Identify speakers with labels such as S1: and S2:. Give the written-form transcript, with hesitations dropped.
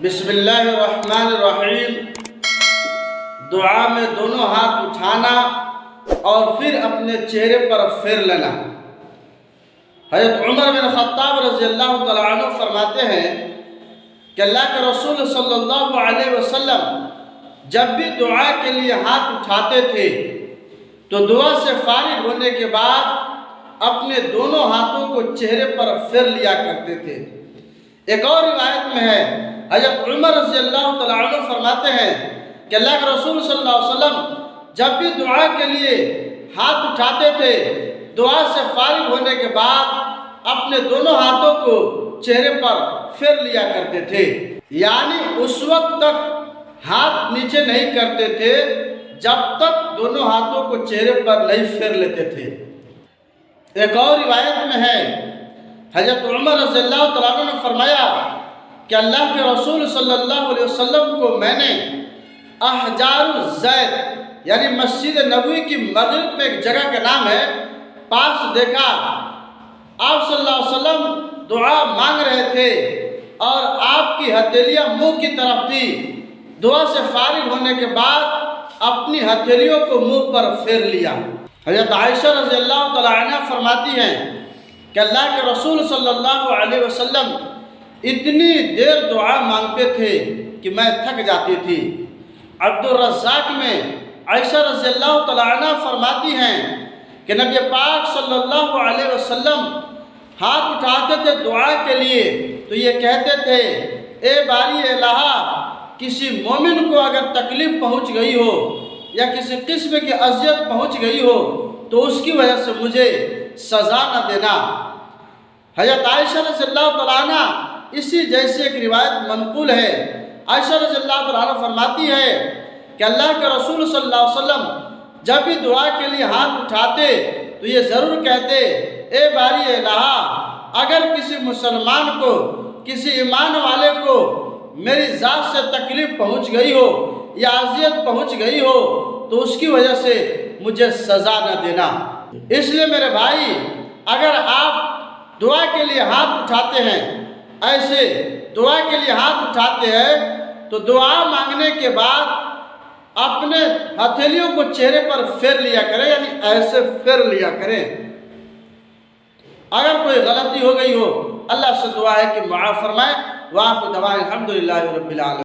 S1: बिस्मिल्लाहिर्रहमानिर्रहीम। दुआ में दोनों हाथ उठाना और फिर अपने चेहरे पर फेर लेना। हज़रत उमर बिन ख़त्ताब रज़ियल्लाहु तआला अन्हु फरमाते हैं कि अल्लाह के रसूल सल्लल्लाहु अलैहि वसल्लम जब भी दुआ के लिए हाथ उठाते थे तो दुआ से फारिग होने के बाद अपने दोनों हाथों को चेहरे पर फेर लिया करते थे। एक और रिवायत में है, हज़रत उमर रज़ियल्लाहु तआला अन्हु फरमाते हैं कि अल्लाह के रसूल सल्लल्लाहु अलैहि वसल्लम जब भी दुआ के लिए हाथ उठाते थे, दुआ से फारिग होने के बाद अपने दोनों हाथों को चेहरे पर फेर लिया करते थे। यानी उस वक्त तक हाथ नीचे नहीं करते थे जब तक दोनों हाथों को चेहरे पर नहीं फेर लेते थे। एक और रिवायत में है, हज़रत उमर रज़ियल्लाहु तआला अन्हु ने फरमाया कि अल्लाह के रसूल सल्लल्लाहु अलैहि वसल्लम को मैंने अहजारुज़्ज़ैत यानी मस्जिद नबवी की मग़रिब पे एक जगह का नाम है पास देखा। आप सल्लल्लाहु अलैहि वसल्लम दुआ मांग रहे थे और आपकी हथेलियाँ मुंह की तरफ थी। दुआ से फारिग होने के बाद अपनी हथेलियों को मुंह पर फेर लिया। हज़रत आयशा रज़ियल्लाहु तआला अन्हा फरमाती हैं कि अल्लाह के रसूल सल्लल्लाहु अलैहि वसल्लम इतनी देर दुआ मांगते थे कि मैं थक जाती थी। अब्दुल रज़्ज़ाक़ में आयशा रज़ियल्लाहु तआला अन्हा फरमाती हैं कि नबी पाक सल्लल्लाहु अलैहि वसल्लम हाथ उठाते थे दुआ के लिए तो ये कहते थे, ए बारी इलाहा, किसी मोमिन को अगर तकलीफ़ पहुँच गई हो या किसी किस्म की अज़ियत पहुँच गई हो तो उसकी वजह से मुझे सज़ा न देना। हज़रत आयशा रज़ियल्लाहु तआला अन्हा इसी जैसे एक रिवायत मनक़ूल है। आयशा रज़ियल्लाहु तआला अन्हा फरमाती है कि अल्लाह के रसूल सल्लल्लाहु अलैहि वसल्लम जब भी दुआ के लिए हाथ उठाते तो ये ज़रूर कहते, ए बारी इलाहा, अगर किसी मुसलमान को, किसी ईमान वाले को मेरी ज़ात से तकलीफ़ पहुँच गई हो या अज़ियत पहुँच गई हो तो उसकी वजह से मुझे सज़ा न देना। इसलिए मेरे भाई, अगर आप दुआ के लिए हाथ उठाते हैं, ऐसे दुआ के लिए हाथ उठाते हैं तो दुआ मांगने के बाद अपने हथेलियों को चेहरे पर फेर लिया करें, यानी ऐसे फेर लिया करें। अगर कोई गलती हो गई हो, अल्लाह से दुआ है कि माफ़ फरमाए। वाक़िअ दवाए अल्हम्दुलिल्लाहि रब्बिल आलमीन।